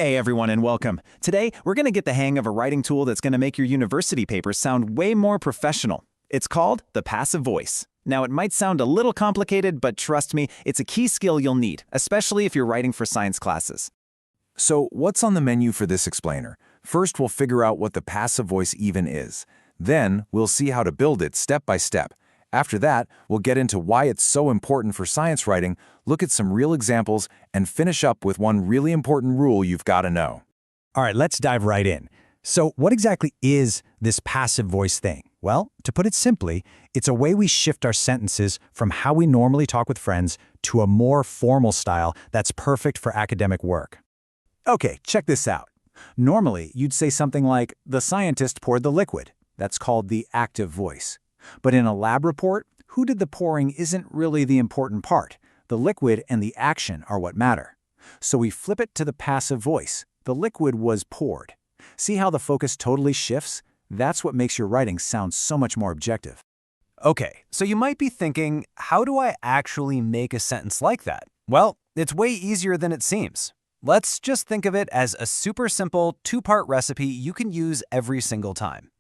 Hey everyone and welcome. Today, we're going to get the hang of a writing tool that's going to make your university papers sound way more professional. It's called the passive voice. Now, it might sound a little complicated, but trust me, it's a key skill you'll need, especially if you're writing for science classes. So what's on the menu for this explainer? First, we'll figure out what the passive voice even is. Then, we'll see how to build it step by step. After that, we'll get into why it's so important for science writing, look at some real examples, and finish up with one really important rule you've got to know. All right, let's dive right in. So what exactly is this passive voice thing? Well, to put it simply, it's a way we shift our sentences from how we normally talk with friends to a more formal style that's perfect for academic work. Okay, check this out. Normally, you'd say something like, "The scientist poured the liquid." That's called the active voice. But in a lab report, who did the pouring isn't really the important part. The liquid and the action are what matter. So we flip it to the passive voice. The liquid was poured. See how the focus totally shifts? That's what makes your writing sound so much more objective. Okay, so you might be thinking, how do I actually make a sentence like that? Well, it's way easier than it seems. Let's just think of it as a super simple two-part recipe you can use every single time.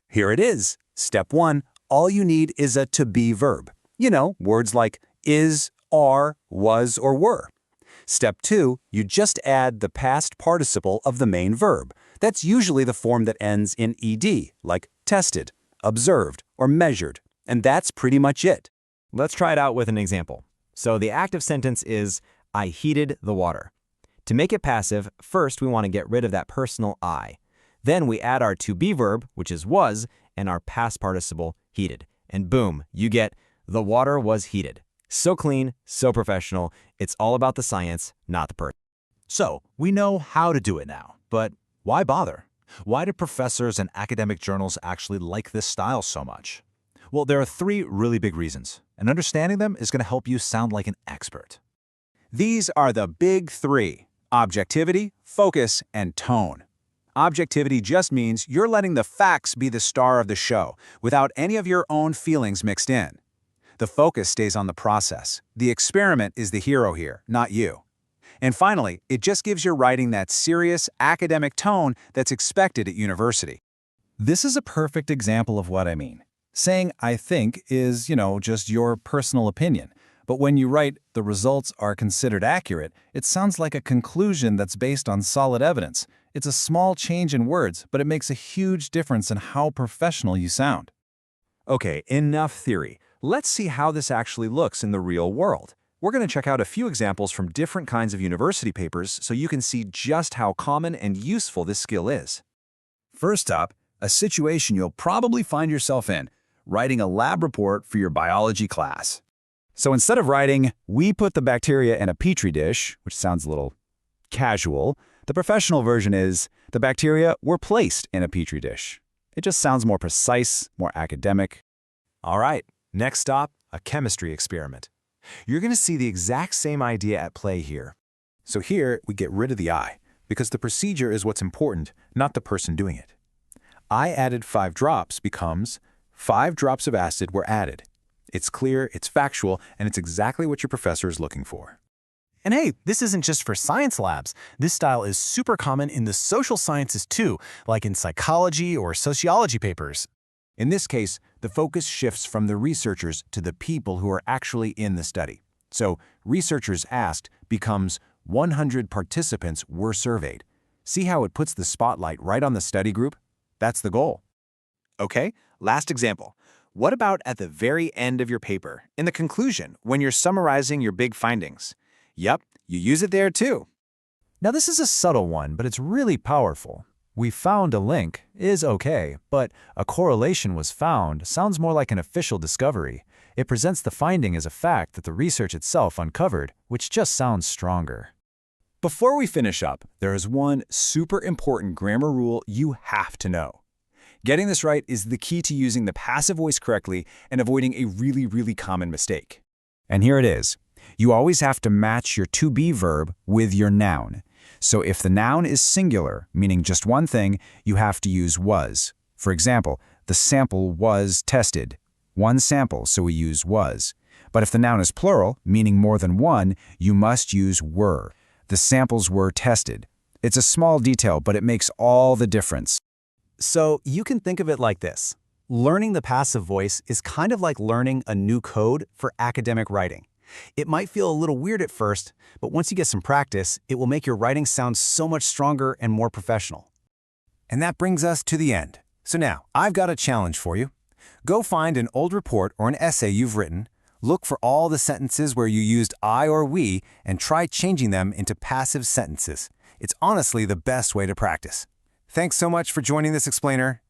Here it is. Step 1. All you need is a to-be verb. You know, words like is, are, was, or were. Step 2, you just add the past participle of the main verb. That's usually the form that ends in ed, like tested, observed, or measured. And that's pretty much it. Let's try it out with an example. So the active sentence is, I heated the water. To make it passive, first we want to get rid of that personal I. Then we add our to-be verb, which is was, and our past participle, heated. And boom, you get, the water was heated. So clean, so professional. It's all about the science, not the person. So, we know how to do it now, but why bother? Why do professors and academic journals actually like this style so much? Well, there are 3 really big reasons, and understanding them is going to help you sound like an expert. These are the big 3: objectivity, focus, and tone. Objectivity just means you're letting the facts be the star of the show, without any of your own feelings mixed in. The focus stays on the process. The experiment is the hero here, not you. And finally, it just gives your writing that serious, academic tone that's expected at university. This is a perfect example of what I mean. Saying "I think" is, just your personal opinion. But when you write "the results are considered accurate," it sounds like a conclusion that's based on solid evidence. It's a small change in words, but it makes a huge difference in how professional you sound. Okay, enough theory. Let's see how this actually looks in the real world. We're going to check out a few examples from different kinds of university papers so you can see just how common and useful this skill is. First up, a situation you'll probably find yourself in, writing a lab report for your biology class. So instead of writing, "We put the bacteria in a petri dish," which sounds a little casual, the professional version is, "The bacteria were placed in a petri dish." It just sounds more precise, more academic. All right, next stop, a chemistry experiment. You're going to see the exact same idea at play here. So here, we get rid of the I, because the procedure is what's important, not the person doing it. I added 5 drops becomes 5 drops of acid were added. It's clear, it's factual, and it's exactly what your professor is looking for. And hey, this isn't just for science labs. This style is super common in the social sciences too, like in psychology or sociology papers. In this case, the focus shifts from the researchers to the people who are actually in the study. So, researchers asked becomes 100 participants were surveyed. See how it puts the spotlight right on the study group? That's the goal. Okay, last example. What about at the very end of your paper, in the conclusion, when you're summarizing your big findings? Yep, you use it there too. Now this is a subtle one, but it's really powerful. "We found a link" is okay, but "a correlation was found" sounds more like an official discovery. It presents the finding as a fact that the research itself uncovered, which just sounds stronger. Before we finish up, there is one super important grammar rule you have to know. Getting this right is the key to using the passive voice correctly and avoiding a really common mistake. And here it is. You always have to match your to-be verb with your noun. So if the noun is singular, meaning just one thing, you have to use was. For example, the sample was tested. One sample, so we use was. But if the noun is plural, meaning more than one, you must use were. The samples were tested. It's a small detail, but it makes all the difference. So you can think of it like this. Learning the passive voice is kind of like learning a new code for academic writing. It might feel a little weird at first, but once you get some practice, it will make your writing sound so much stronger and more professional. And that brings us to the end. So now, I've got a challenge for you. Go find an old report or an essay you've written, look for all the sentences where you used I or we, and try changing them into passive sentences. It's honestly the best way to practice. Thanks so much for joining this explainer.